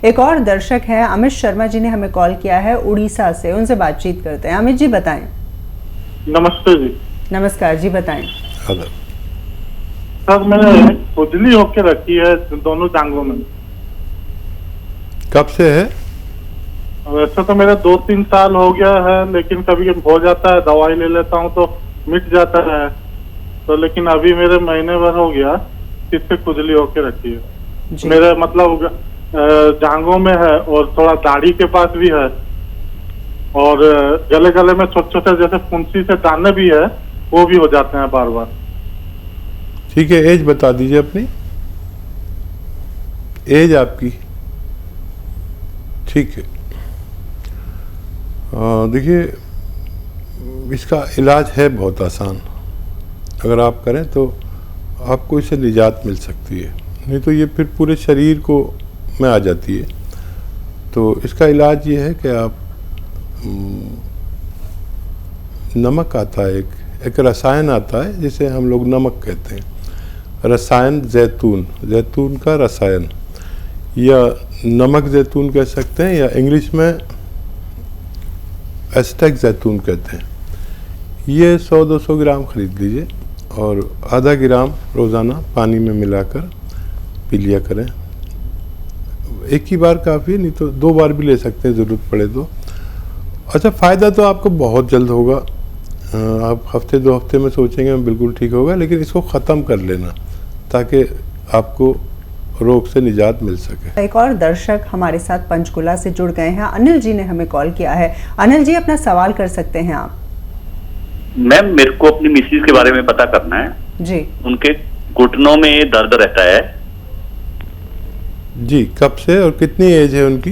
एक और दर्शक हैं अमित शर्मा जी ने हमें कॉल किया है उड़ीसा से, उनसे बातचीत करते हैं। अमित जी बताएं। नमस्ते जी। नमस्कार जी, बताएं। सर मैंने खुजली होके रखी है दोनों टांगों में। कब से है? वैसे तो मेरा 2-3 साल हो गया है, लेकिन कभी हो जाता है, दवाई ले लेता हूँ तो मिट जाता है। तो लेकिन अभी मेरे महीने भर हो गया इससे खुजली होके रखी है। मेरे मतलब जांघों में है और थोड़ा दाढ़ी के पास भी है और गले में छोटे छोटे जैसे फुंसी से दाने भी है, वो भी हो जाते हैं बार बार। ठीक है, एज बता दीजिए अपनी, एज आपकी। ठीक है, देखिए इसका इलाज है बहुत आसान। अगर आप करें तो आपको इससे निजात मिल सकती है, नहीं तो ये फिर पूरे शरीर को में आ जाती है। तो इसका इलाज ये है कि आप नमक आता है, एक रसायन आता है जिसे हम लोग नमक कहते हैं, रसायन जैतून का रसायन, या नमक जैतून कह सकते हैं, या इंग्लिश में एस्टेक जैतून कहते हैं। ये 100-200 ग्राम खरीद लीजिए और आधा ग्राम रोज़ाना पानी में मिलाकर पी लिया करें। एक ही बार काफ़ी है, नहीं तो 2 बार भी ले सकते हैं ज़रूरत पड़े तो। अच्छा, फ़ायदा तो आपको बहुत जल्द होगा। आप हफ्ते 2 हफ्ते में सोचेंगे बिल्कुल ठीक होगा, लेकिन इसको ख़त्म कर लेना ताकि आपको रोग से निजात मिल सके। एक और दर्शक हमारे साथ पंचकुला से जुड़ गए हैं, अनिल जी ने हमें कॉल किया है। अनिल जी, अपना सवाल कर सकते हैं आप। मैम, मेरे को अपनी मिसेज के बारे में पता करना है जी। उनके घुटनों में दर्द रहता है जी। कब से और कितनी एज है उनकी?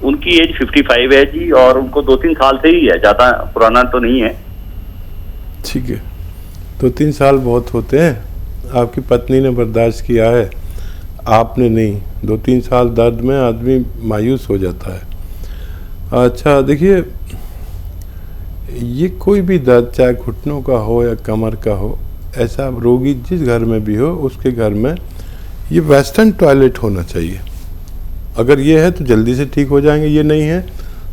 उनकी एज 55 है जी, और उनको 2-3 साल से ही है, ज्यादा पुराना तो नहीं है। ठीक है, 2-3 साल बहुत होते हैं। आपकी पत्नी ने बर्दाश्त किया है, आपने नहीं। 2-3 साल दर्द में आदमी मायूस हो जाता है। अच्छा देखिए, ये कोई भी दर्द, चाहे घुटनों का हो या कमर का हो, ऐसा रोगी जिस घर में भी हो उसके घर में ये वेस्टर्न टॉयलेट होना चाहिए। अगर ये है तो जल्दी से ठीक हो जाएंगे, ये नहीं है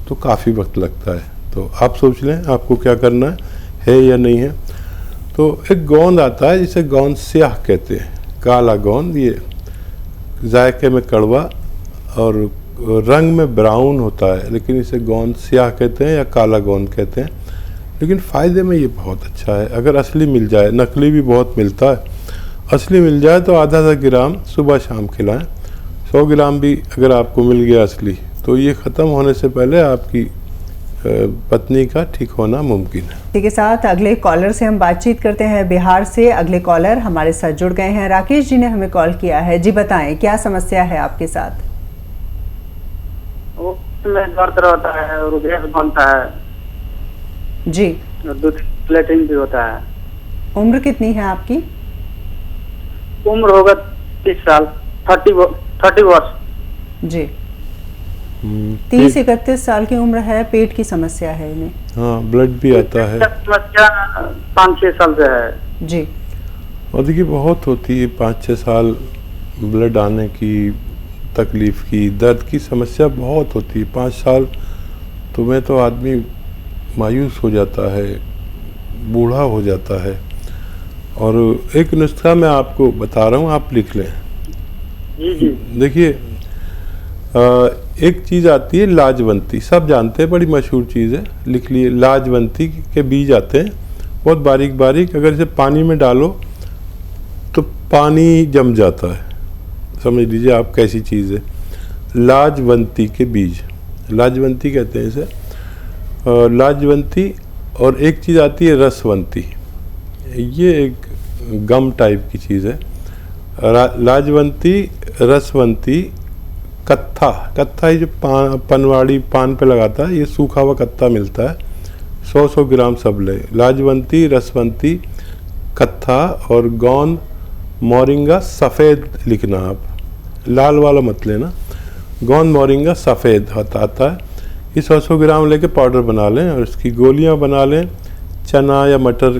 तो काफ़ी वक्त लगता है। तो आप सोच लें आपको क्या करना है या नहीं है। तो एक गोंद आता है जिसे गोंद स्याह कहते हैं, काला गोंद। ये जायके में कड़वा और रंग में ब्राउन होता है, लेकिन इसे गोंद स्याह कहते हैं या काला गोंद कहते हैं। लेकिन फ़ायदे में ये बहुत अच्छा है। अगर असली मिल जाए, नकली भी बहुत मिलता है, असली मिल जाए तो आधा ग्राम सुबह शाम खिलाएं। 100 ग्राम भी अगर आपको मिल गया असली, तो ये ख़त्म होने से पहले आपकी पत्नी का ठीक होना मुमकिन है। इसी के साथ अगले कॉलर से हम बातचीत करते हैं। बिहार से अगले कॉलर हमारे साथ जुड़ गए हैं। राकेश जी ने हमें कॉल किया है। जी बताएं, क्या समस्या है आपके साथ? दर्द रहता है और गैस बनता है जी, और दूध प्लेटिंग भी होता है। उम्र कितनी है आपकी? उम्र होगा 30 साल, 30 वर्ष। जी, 30-31 साल की उम्र है। पेट की समस्या है इन्हें। हाँ, ब्लड भी आता है। समस्या 5-6 साल से है जी। और देखिए बहुत होती है 5-6 साल ब्लड आने की, तकलीफ़ की, दर्द की समस्या बहुत होती है। 5 साल तो में तो आदमी मायूस हो जाता है, बूढ़ा हो जाता है। और एक नुस्खा मैं आपको बता रहा हूँ, आप लिख लें। जी। देखिए, एक चीज़ आती है लाजवंती, सब जानते हैं, बड़ी मशहूर चीज़ है, लिख लिए। लाजवंती के बीज आते हैं बहुत बारीक बारीक। अगर इसे पानी में डालो तो पानी जम जाता है। समझ लीजिए आप कैसी चीज़ है। लाजवंती के बीज, लाजवंती कहते हैं इसे, लाजवंती। और एक चीज़ आती है रसवंती, ये एक गम टाइप की चीज़ है। लाजवंती, रसवंती, कत्था ये जो पनवाड़ी पान पे लगाता है, ये सूखा हुआ कत्था मिलता है। 100 ग्राम सब ले। लाजवंती, रसवंती, कत्था और गोंद मोरिंगा सफ़ेद लिखना आप, लाल वाला मत लेना। गोंद मोरिंगा सफ़ेद आता है। ये 100 ग्राम लेके पाउडर बना लें और इसकी गोलियां बना लें, चना या मटर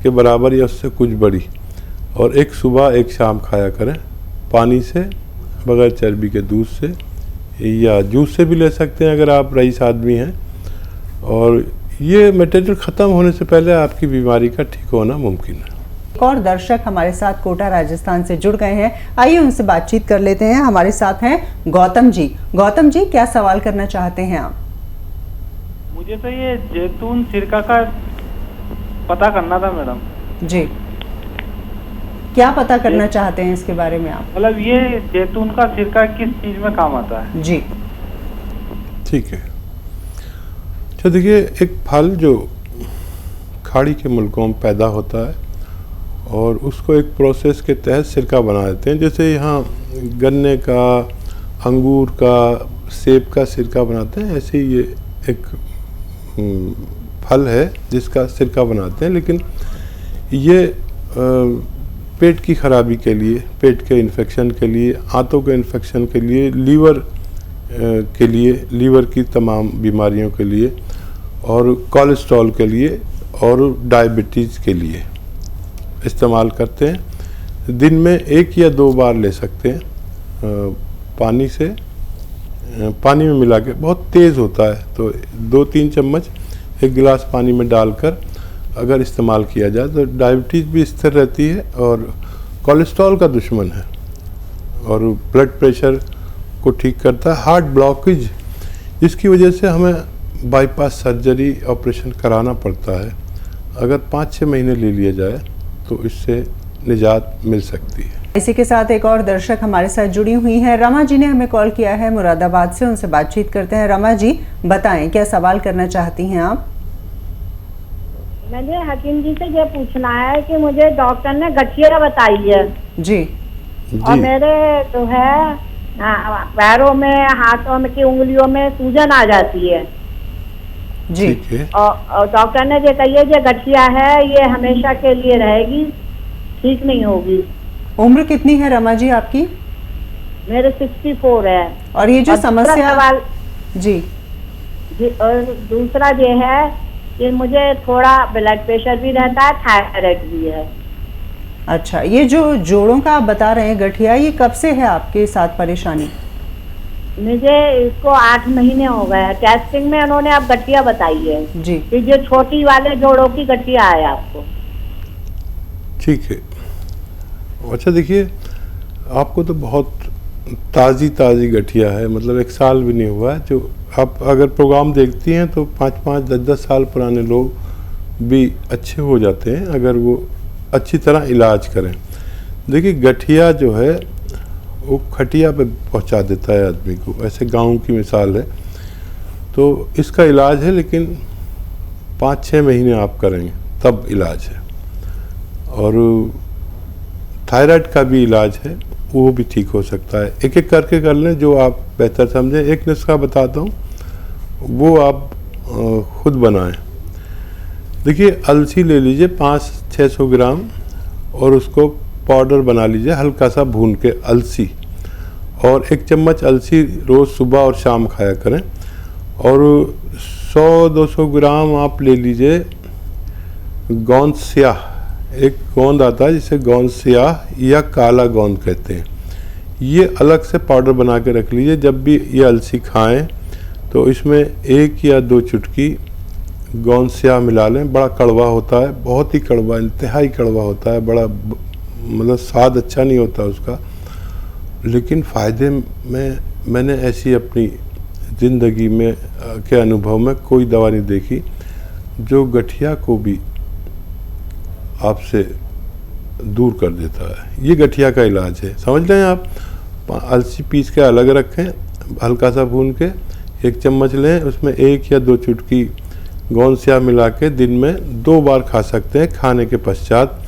के बराबर या उससे कुछ बड़ी। और एक सुबह एक शाम खाया करें, पानी से, बगैर चर्बी के दूध से, या जूस से भी ले सकते हैं अगर आप रईस आदमी हैं। और ये मटेरियल ख़त्म होने से पहले आपकी बीमारी का ठीक होना मुमकिन है। एक और दर्शक हमारे साथ कोटा राजस्थान से जुड़ गए हैं, आइए उनसे बातचीत कर लेते हैं। हमारे साथ हैं गौतम जी। गौतम जी, क्या सवाल करना चाहते हैं आप? मुझे तो ये जैतून सिरका का पता करना था मैडम जी, क्या पता करना चाहते हैं इसके बारे में आप? मतलब ये जैतून का सिरका किस चीज में काम आता है? जी ठीक है। तो देखिए, एक फल जो खाड़ी के मुल्कों में पैदा होता है और उसको एक प्रोसेस के तहत सिरका बना देते हैं। जैसे यहाँ गन्ने का, अंगूर का, सेब का सिरका बनाते हैं, ऐसे ही ये एक फल है जिसका सिरका बनाते हैं। लेकिन ये पेट की खराबी के लिए, पेट के इन्फेक्शन के लिए, आंतों के इन्फेक्शन के लिए, लीवर के लिए, लीवर की तमाम बीमारियों के लिए, और कोलेस्ट्रॉल के लिए और डायबिटीज़ के लिए इस्तेमाल करते हैं। दिन में 1 या 2 बार ले सकते हैं। पानी में मिला के, बहुत तेज़ होता है, तो 2-3 चम्मच 1 गिलास पानी में डालकर अगर इस्तेमाल किया जाए तो डायबिटीज़ भी स्थिर रहती है और कोलेस्ट्रॉल का दुश्मन है और ब्लड प्रेशर को ठीक करता है। हार्ट ब्लॉकेज, जिसकी वजह से हमें बाईपास सर्जरी ऑपरेशन कराना पड़ता है, अगर 5-6 महीने ले लिया जाए तो इससे निजात मिल सकती है। इसी के साथ एक और दर्शक हमारे साथ जुड़ी हुई हैं, रमा जी ने हमें कॉल किया है मुरादाबाद से, उनसे बातचीत करते हैं। रमा जी, बताएं क्या सवाल करना चाहती हैं आप? मुझे हकीम जी से ये पूछना है कि मुझे डॉक्टर ने गठिया बताई है जी, और मेरे जो है पैरों में, हाथों में की उंगलियों में सूजन आ जाती है जी। और डॉक्टर ने ये कही है ये गठिया है, ये हमेशा के लिए रहेगी, ठीक नहीं होगी। उम्र कितनी है रमा जी आपकी? मेरे 64 है। और ये जो समस्या सवाल जी, और दूसरा ये है कि मुझे थोड़ा ब्लड प्रेशर भी रहता है, थायराइड भी है। अच्छा, ये जो जोड़ों का आप बता रहे हैं गठिया, ये कब से है आपके साथ परेशानी? मुझे इसको 8 महीने हो गए हैं। टेस्टिंग में उन्होंने आप गठिया बताई है जी, कि जो छोटी वाले जोड़ों की गठिया है आपको। ठीक है। अच्छा देखिए, आपको तो बहुत ताज़ी गठिया है, मतलब 1 साल भी नहीं हुआ है। जो आप अगर प्रोग्राम देखती हैं तो 5-5, 10-10 साल पुराने लोग भी अच्छे हो जाते हैं अगर वो अच्छी तरह इलाज करें। देखिए, गठिया जो है वो खटिया पे पहुंचा देता है आदमी को, ऐसे गाँव की मिसाल है। तो इसका इलाज है, लेकिन 5-6 महीने आप करेंगे तब इलाज है। और थायराइड का भी इलाज है, वो भी ठीक हो सकता है। एक एक करके कर लें जो आप बेहतर समझें। एक नुस्खा बताता हूँ, वो आप खुद बनाएं। देखिए, अलसी ले लीजिए 500-600 ग्राम और उसको पाउडर बना लीजिए, हल्का सा भून के अलसी, और 1 चम्मच अलसी रोज़ सुबह और शाम खाया करें। और 100-200 ग्राम आप ले लीजिए गोंद स्याह। एक गोंद आता है जिसे गोंद स्याह या काला गोंद कहते हैं। ये अलग से पाउडर बना के रख लीजिए। जब भी ये अलसी खाएं तो इसमें 1 या 2 चुटकी गोंद स्याह मिला लें। बड़ा कड़वा होता है, बहुत ही कड़वा, इंतहाई कड़वा होता है, बड़ा मतलब स्वाद अच्छा नहीं होता उसका, लेकिन फ़ायदे में मैंने ऐसी अपनी ज़िंदगी में के अनुभव में कोई दवा नहीं देखी जो गठिया को भी आपसे दूर कर देता है। ये गठिया का इलाज है, समझ लें आप। अलसी पीस के अलग रखें, हल्का सा भून के 1 चम्मच लें, उसमें 1 या 2 चुटकी गोंद स्याह मिला के दिन में 2 बार खा सकते हैं। खाने के पश्चात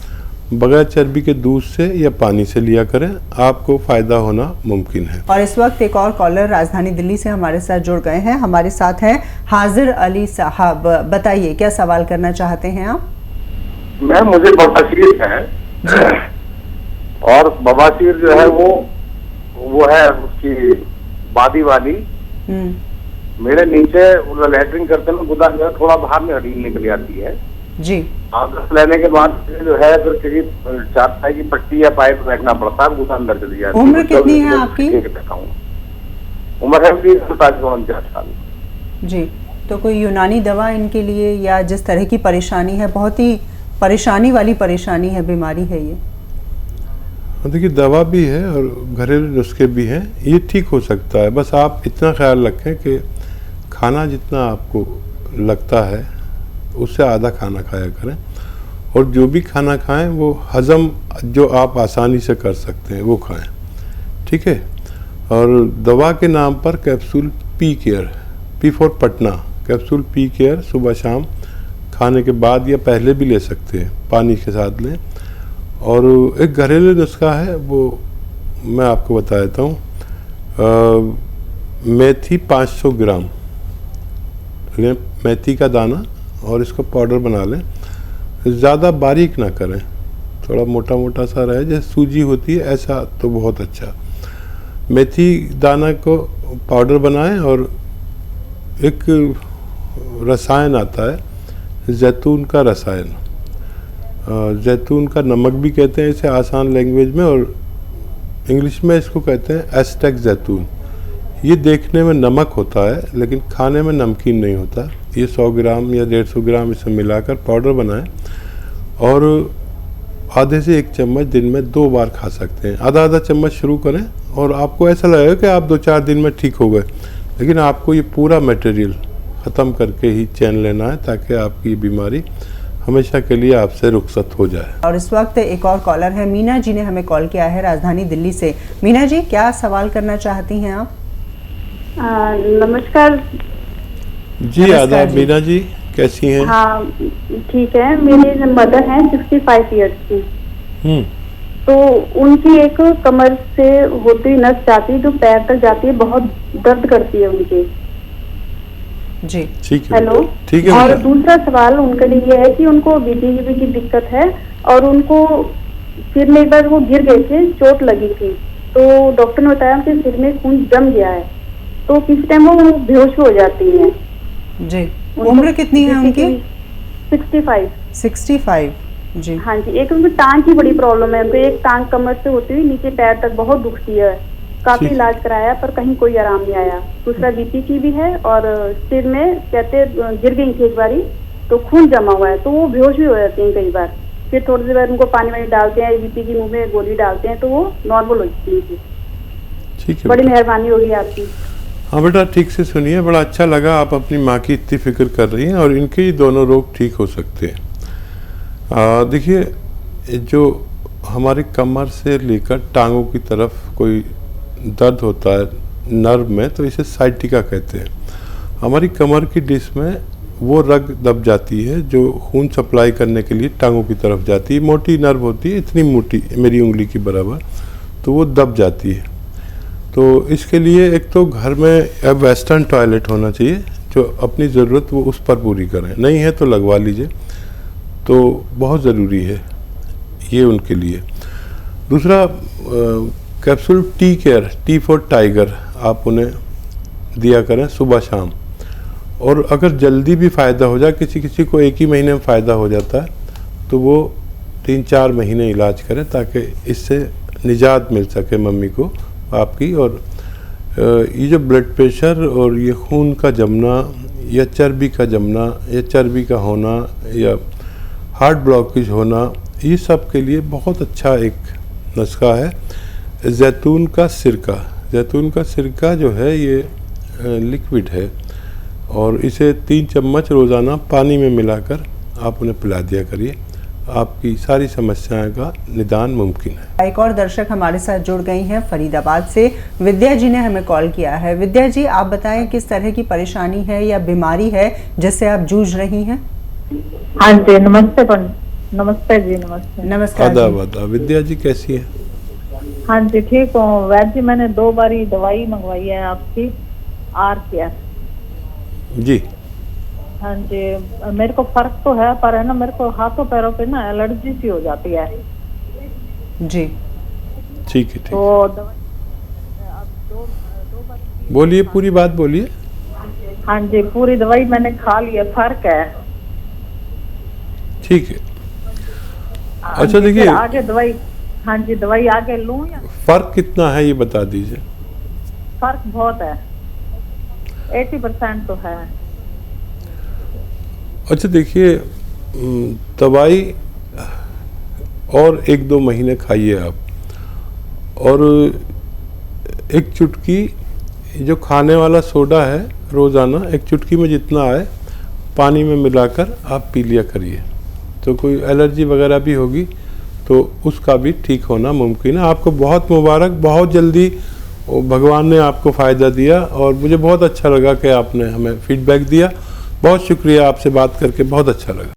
बगैर चर्बी के दूध से या पानी से लिया करें, आपको फ़ायदा होना मुमकिन है। और इस वक्त एक और कॉलर राजधानी दिल्ली से हमारे साथ जुड़ गए हैं। हमारे साथ हैं हाजिर अली साहब। बताइए क्या सवाल करना चाहते हैं आप? मैम, मुझे बवासीर है और बवासीर जो है वो है उसकी बादी वाली। मेरे नीचे लैटरिन करते में गुदा जो है थोड़ा बाहर में हड्डी निकल आती है जी। आदत लेने के बाद जो है फिर किसी 4 की पट्टी या पाइप रखना पड़ता है, गुदा अंदर चली जाती है। उम्र कितनी है आपकी? उम्र है उनकी 47 साल। जी, तो कोई यूनानी दवा इनके लिए, या जिस तरह की परेशानी है, बहुत ही परेशानी वाली परेशानी है, बीमारी है ये? देखिए, दवा भी है और घरेलू नुस्खे भी हैं, ये ठीक हो सकता है। बस आप इतना ख्याल रखें कि खाना जितना आपको लगता है उससे आधा खाना खाया करें, और जो भी खाना खाएं वो हज़म जो आप आसानी से कर सकते हैं वो खाएं, ठीक है। और दवा के नाम पर capsule P care, P for Patna, capsule P care सुबह शाम खाने के बाद या पहले भी ले सकते हैं, पानी के साथ लें। और एक घरेलू नुस्खा है, वो मैं आपको बता देता हूँ। मेथी 500 ग्राम लें, मेथी का दाना, और इसको पाउडर बना लें। ज़्यादा बारीक ना करें, थोड़ा मोटा मोटा सा रहे, जैसे सूजी होती है ऐसा, तो बहुत अच्छा। मेथी दाना को पाउडर बनाएं, और एक रसायन आता है जैतून का रसायन, जैतून का नमक भी कहते हैं इसे आसान लैंग्वेज में, और इंग्लिश में इसको कहते हैं एस्टेक जैतून। ये देखने में नमक होता है लेकिन खाने में नमकीन नहीं होता। ये 100 ग्राम या 150 ग्राम इसे मिलाकर पाउडर बनाएं, और आधे से 1 चम्मच दिन में 2 बार खा सकते हैं। आधा आधा चम्मच शुरू करें, और आपको ऐसा लगेगा कि आप 2-4 दिन में ठीक हो गए, लेकिन आपको ये पूरा मटेरियल ख़त्म करके ही चैन लेना है, ताकि आपकी ये बीमारी हमेशा के लिए आपसे रुखसत हो जाए। और इस वक्त एक और कॉलर है, मीना जी ने हमें कॉल किया है राजधानी दिल्ली से। मीना जी, क्या सवाल करना चाहती हैं आप? नमस्कार जी, आदाब मीना जी, कैसी हैं? हाँ ठीक है। मेरी मदर हैं 65 ईयर्स की, तो उनकी एक कमर से होती हुई नस जाती है जो पैर तक जाती है, बहुत दर्द करती है उनकी। जी ठीक है, हेलो, ठीक है। और दूसरा सवाल उनके लिए ये है कि उनको बीपी की दिक्कत है, और उनको सिर में एक बार वो गिर गए थे, चोट लगी थी, तो डॉक्टर ने बताया कि सिर में खून जम गया है, तो किसी टाइम वो बेहोश हो जाती हैं। जी, उम्र कितनी है उनकी? 65। 65, जी। हाँ जी, एक उनकी टांग की बड़ी प्रॉब्लम है, उनको एक टांग कमर से होती हुई नीचे पैर तक बहुत दुखती है। काफी इलाज कराया पर कहीं कोई आराम नहीं आया। दूसरा बीपी की भी है, और सिर में कहते गिर गई थी एक बारी, तो खून जमा हुआ है, तो वो बेहोश भी हो जाती हैं कई बार। फिर थोड़ी देर बाद उनको पानी वानी डालते हैं, बीपी की मुंह में गोली डालते हैं, तो वो नॉर्मल हो जाती है। ठीक है, बड़ी मेहरबानी होगी आपकी। हाँ बेटा, ठीक से सुनिए, बड़ा अच्छा लगा आप अपनी माँ की इतनी फिक्र कर रही हैं, और इनके दोनों रोग ठीक हो सकते हैं। देखिए, जो हमारी कमर से लेकर टांगों की तरफ कोई दर्द होता है नर्व में, तो इसे साइटिका कहते हैं। हमारी कमर की डिस्क में वो रग दब जाती है जो खून सप्लाई करने के लिए टांगों की तरफ जाती है। मोटी नर्व होती है, इतनी मोटी, मेरी उंगली की बराबर, तो वो दब जाती है। तो इसके लिए एक तो घर में वेस्टर्न टॉयलेट होना चाहिए, जो अपनी ज़रूरत वो उस पर पूरी करें, नहीं है तो लगवा लीजिए, तो बहुत ज़रूरी है ये उनके लिए। दूसरा, capsule tea care, T for tiger, आप उन्हें दिया करें सुबह शाम। और अगर जल्दी भी फ़ायदा हो जाए, किसी किसी को 1 ही महीने में फ़ायदा हो जाता है, तो वो 3-4 महीने इलाज करें, ताकि इससे निजात मिल सके मम्मी को आपकी। और ये जो ब्लड प्रेशर और ये खून का जमना या चर्बी का जमना या चर्बी का होना या हार्ट ब्लॉकेज होना, ये सब के लिए बहुत अच्छा एक नुस्खा है जैतून का सिरका। जैतून का सिरका जो है ये लिक्विड है, और इसे 3 चम्मच रोज़ाना पानी में मिलाकर आप उन्हें पिला दिया करिए, आपकी सारी समस्याओं का निदान मुमकिन है। एक और दर्शक हमारे साथ जुड़ गई हैं फरीदाबाद से, विद्या जी ने हमें कॉल किया है। विद्या जी, आप बताएं किस तरह की परेशानी है या बीमारी है जिससे आप जूझ रही हैं? हाँ जी, नमस्ते जी। नमस्कार आदाब। विद्या जी कैसी है? हाँ जी, ठीक हूँ। वैसे जी, मैंने 2 बारी दवाई मंगवाई है आपकी, आर केयर जी। हाँ जी, मेरे को फर्क तो है, पर है ना, मेरे को हाथों पैरों पे ना एलर्जी सी हो जाती है जी। ठीक है, तो दवाई अब दो बार बोलिए, पूरी बात बोलिए। हाँ जी, पूरी दवाई मैंने खा ली है, फर्क है। ठीक है, अच्छा देखिए, आगे दवाई, हाँ जी, दवाई आगे लूं या? फर्क कितना है ये बता दीजिए। फर्क बहुत है। 80% तो है। अच्छा देखिए, दवाई और 1-2 महीने खाइए आप, और एक चुटकी जो खाने वाला सोडा है रोज़ाना एक चुटकी में जितना आए पानी में मिलाकर आप पी लिया करिए। तो कोई एलर्जी वगैरह भी होगी तो उसका भी ठीक होना मुमकिन है। आपको बहुत मुबारक, बहुत जल्दी भगवान ने आपको फ़ायदा दिया और मुझे बहुत अच्छा लगा कि आपने हमें फीडबैक दिया। बहुत शुक्रिया, आपसे बात करके बहुत अच्छा लगा।